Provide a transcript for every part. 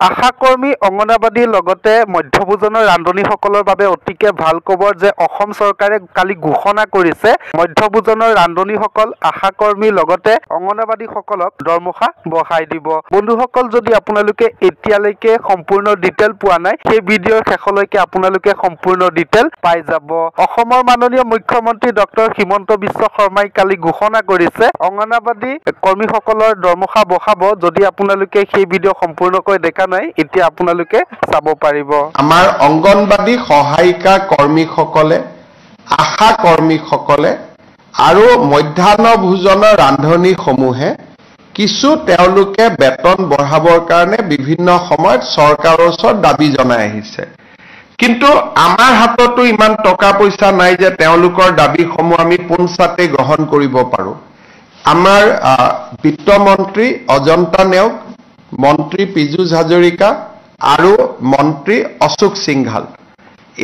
আশাকৰ্মী অংগনবাদীৰ লগতে মধ্যভোজনৰ ৰান্ধনীসকলৰ বাবে অতিকে ভাল খবৰ যে অসম চৰকাৰে কালি ঘোষণা কৰিছে মধ্যভোজনৰ ৰান্ধনীসকল আশাকৰ্মীৰ লগতে অংগনবাদীসকলক দৰমহা বঢ়াই দিব। বন্ধুসকল, যদি আপোনালোকে এতিয়ালৈকে সম্পূৰ্ণ ডিটেইল পোৱা নাই, সেই ভিডিঅ'ৰ শেষলৈকে আপোনালোকে সম্পূৰ্ণ ডিটেইল পাই যাব। অসমৰ মাননীয় মুখ্যমন্ত্ৰী ডক্টৰ হিমন্ত বিশ্ব শৰ্মাই কালি ঘোষণা কৰিছে অংগনবাদী কৰ্মীসকলৰ দৰমহা বঢ়াব। যদি আপোনালোকে সেই ভিডিঅ' সম্পূৰ্ণকৈ দেখা নাই, এতিয়া আপোনালোকে চাব পাৰিব। আমাৰ অংগনবাদী সহায়িকা কৰ্মীসকলে, আশা কৰ্মীসকলে আৰু মধ্যাহ্ন ভোজনৰ ৰান্ধনীসমূহে কিছু তেওঁলোকে বেতন বঢ়াবৰ কাৰণে বিভিন্ন সময়ত চৰকাৰৰ ওচৰত দাবী জনাই আহিছে। কিন্তু আমাৰ হাততো ইমান টকা পইচা নাই যে তেওঁলোকৰ দাবীসমূহ আমি পোনছাতে গ্ৰহণ কৰিব পাৰোঁ। আমাৰ বিত্তমন্ত্ৰী অজন্তা নেওগ, মন্ত্ৰী পীযুষ হাজৰিকা আৰু মন্ত্ৰী অশোক সিংঘাল,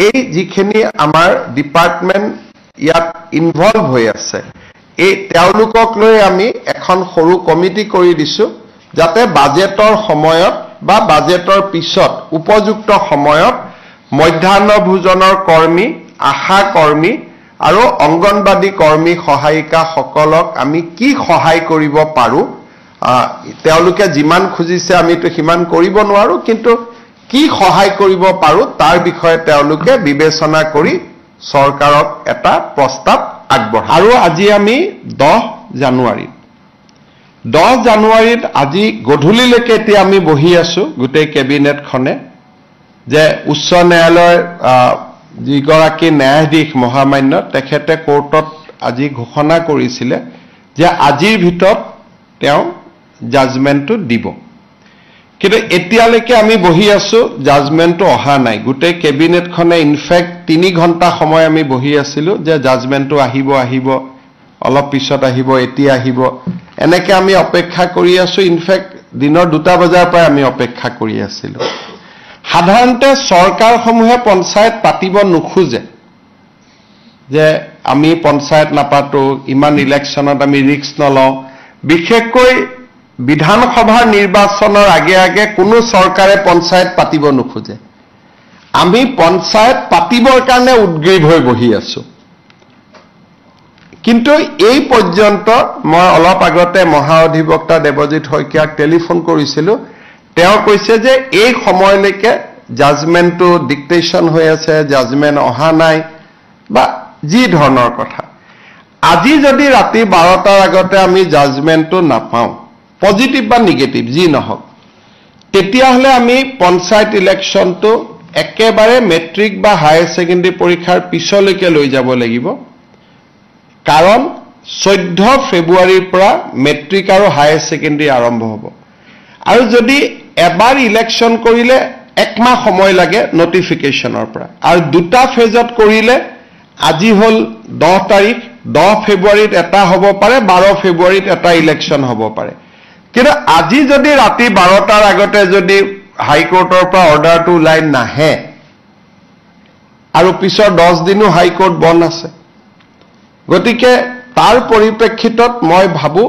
এই যিখিনি আমাৰ ডিপাৰ্টমেণ্ট ইয়াত ইনভলভ হৈ আছে, এই তেওঁলোকক লৈ আমি এখন সৰু কমিটি কৰি দিছোঁ, যাতে বাজেটৰ সময়ত বা বাজেটৰ পিছত উপযুক্ত সময়ত মধ্যাহ্ন ভোজনৰ কৰ্মী, আশা কৰ্মী আৰু অংগনবাদী কৰ্মী সহায়িকাসকলক আমি কি সহায় কৰিব পাৰোঁ, তেওঁলোকে যিমান খুজিছে আমিতো সিমান কৰিব নোৱাৰোঁ, কিন্তু কি সহায় কৰিব পাৰোঁ তাৰ বিষয়ে তেওঁলোকে বিবেচনা কৰি চৰকাৰক এটা প্ৰস্তাৱ আগবঢ়ায়। আৰু আজি আমি 10 জানুৱাৰীত আজি গধূলিলৈকে এতিয়া আমি বহি আছোঁ গোটেই কেবিনেটখনে, যে উচ্চ ন্যায়ালয়ৰ যিগৰাকী ন্যায়াধীশ মহামান্য তেখেতে কোৰ্টত আজি ঘোষণা কৰিছিলে যে আজিৰ ভিতৰত তেওঁ জাজমেণ্টটো দিব। কিন্তু এতিয়ালৈকে আমি বহি আছোঁ, জাজমেণ্টটো অহা নাই। গোটেই কেবিনেটখনে ইনফেক্ট 3 ঘণ্টা সময় আমি বহি আছিলোঁ যে জাজমেণ্টটো আহিব, অলপ পিছত আহিব, এতিয়া আহিব, এনেকৈ আমি অপেক্ষা কৰি আছোঁ। ইনফেক্ট দিনৰ 2টা বজাৰ পৰাই আমি অপেক্ষা কৰি আছিলোঁ। সাধাৰণতে চৰকাৰসমূহে পঞ্চায়ত পাতিব নোখোজে, যে আমি পঞ্চায়ত নাপাতোঁ, ইমান ইলেকশ্যনত আমি ৰিস্ক নলওঁ। বিশেষকৈ বিধানসভাৰ নিৰ্বাচনৰ আগে আগে কোনো চৰকাৰে পঞ্চায়ত পাতিব নোখোজে। আমি পঞ্চায়ত পাতিবৰ কাৰণে উদ্গ্ৰীৱ হৈ বহি আছোঁ। কিন্তু এই পৰ্যন্ত মই অলপ আগতে মহাঅধিবক্তা দেৱজিৎ শইকীয়াক টেলিফোন কৰিছিলোঁ। তেওঁ কৈছে যে এই সময়লৈকে জাজমেণ্টটো ডিক্টেশ্যন হৈ আছে, জাজমেণ্ট অহা নাই বা যি ধৰণৰ কথা। আজি যদি ৰাতি 12টাৰ আগতে আমি জাজমেণ্টটো নাপাওঁ, পজিটিভ বা নিগেটিভ যি নহওক, তেতিয়াহ'লে আমি পঞ্চায়ত ইলেকশ্যনটো একেবাৰে মেট্ৰিক বা হায়াৰ ছেকেণ্ডেৰী পৰীক্ষাৰ পিছলৈকে লৈ যাব লাগিব। কাৰণ 14 ফেব্ৰুৱাৰীৰ পৰা মেট্ৰিক আৰু হায়াৰ ছেকেণ্ডেৰী আৰম্ভ হ'ব। আৰু যদি এবাৰ ইলেকশ্যন কৰিলে 1 মাহ সময় লাগে নটিফিকেশ্যনৰ পৰা, আৰু 2টা ফেজত কৰিলে আজি হ'ল 10 তাৰিখ, 10 ফেব্ৰুৱাৰীত এটা হ'ব পাৰে, 12 ফেব্ৰুৱাৰীত এটা ইলেকশ্যন হ'ব পাৰে। কিন্তু আজি যদি ৰাতি 12টাৰ আগতে যদি হাইকোৰ্টৰ পৰা অৰ্ডাৰটো ওলাই নাহে, আৰু পিছৰ 10 দিনো হাইকোৰ্ট বন্ধ আছে, গতিকে তাৰ পৰিপ্ৰেক্ষিতত মই ভাবোঁ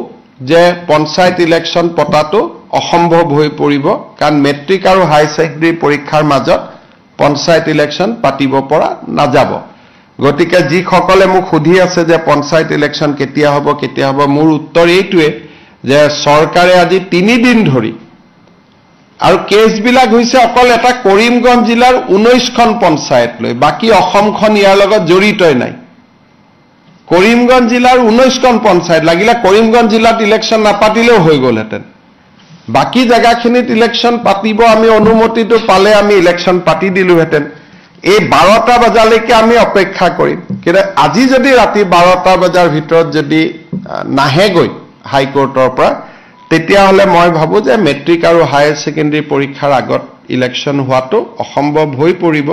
যে পঞ্চায়ত ইলেকশ্যন পতাটো অসম্ভৱ হৈ পৰিব। কাৰণ মেট্ৰিক আৰু হায়াৰ ছেকেণ্ডেৰী পৰীক্ষাৰ মাজত পঞ্চায়ত ইলেকশ্যন পাতিব পৰা নাযাব। গতিকে যিসকলে মোক সুধি আছে যে পঞ্চায়ত ইলেকশ্যন কেতিয়া হ'ব, মোৰ উত্তৰ এইটোৱে যে চৰকাৰে আজি 3 দিন ধৰি, আৰু কেছবিলাক হৈছে অকল এটা কৰিমগঞ্জ জিলাৰ 19খন পঞ্চায়ত লৈ, বাকী অসমখন ইয়াৰ লগত জড়িতই নাই। কৰিমগঞ্জ জিলাৰ 19খন পঞ্চায়ত, লাগিলে কৰিমগঞ্জ জিলাত ইলেকশ্যন নাপাতিলেও হৈ গ'লহেঁতেন, বাকী জেগাখিনিত ইলেকশ্যন পাতিব, আমি অনুমতিটো পালে আমি ইলেকশ্যন পাতি দিলোহেঁতেন। এই 12টা বজালৈকে আমি অপেক্ষা কৰিম। কিন্তু আজি যদি ৰাতি 12টা বজাৰ ভিতৰত যদি নাহেগৈ হাইকোৰ্টৰ পৰা, তেতিয়াহ'লে মই ভাবোঁ যে মেট্ৰিক আৰু হায়াৰ ছেকেণ্ডেৰী পৰীক্ষাৰ আগত ইলেকশ্যন হোৱাটো অসম্ভৱ হৈ পৰিব।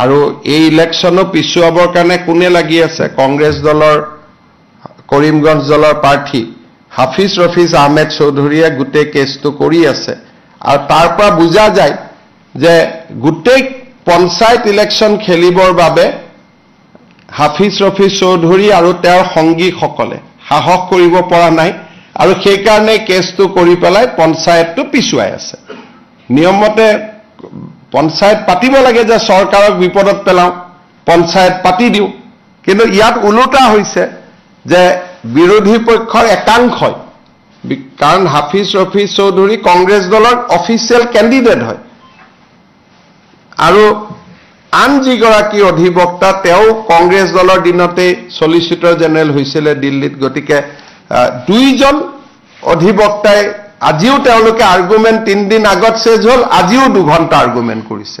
আৰু এই ইলেকশ্যনো পিছুৱাবৰ কাৰণে কোনে লাগি আছে? কংগ্ৰেছ দলৰ, কৰিমগঞ্জ দলৰ প্ৰাৰ্থী হাফিজ ৰফিজ আহমেদ চৌধুৰীয়ে গোটেই কেছটো কৰি আছে। আৰু তাৰ পৰা বুজা যায় যে গোটেই পঞ্চায়ত ইলেকশ্যন খেলিবৰ বাবে হাফিজ ৰফিজ চৌধুৰী আৰু তেওঁৰ সংগীসকলে সাহস কৰিব পৰা নাই, আৰু সেইকাৰণে কেছটো কৰি পেলাই পঞ্চায়তটো পিছুৱাই আছে। নিয়মমতে পঞ্চায়ত পাতিব লাগে যে চৰকাৰক বিপদত পেলাওঁ, পঞ্চায়ত পাতি দিওঁ। কিন্তু ইয়াত ওলোটা হৈছে যে বিৰোধী পক্ষৰ একাংশই, কাৰণ হাফিজ ৰফিজ চৌধুৰী কংগ্ৰেছ দলৰ অফিচিয়েল কেণ্ডিডেট হয় আৰু আন যিগৰাকী অধিবক্তা তেওঁ কংগ্ৰেছ দলৰ দিনতেই চলিচিটৰ জেনেৰেল হৈছিলে দিল্লীত। গতিকে দুইজন অধিবক্তাই আজিও তেওঁলোকে আৰ্গুমেণ্ট 3 দিন আগত চেজ হ'ল, আজিও 2 ঘণ্টা আৰ্গুমেণ্ট কৰিছে।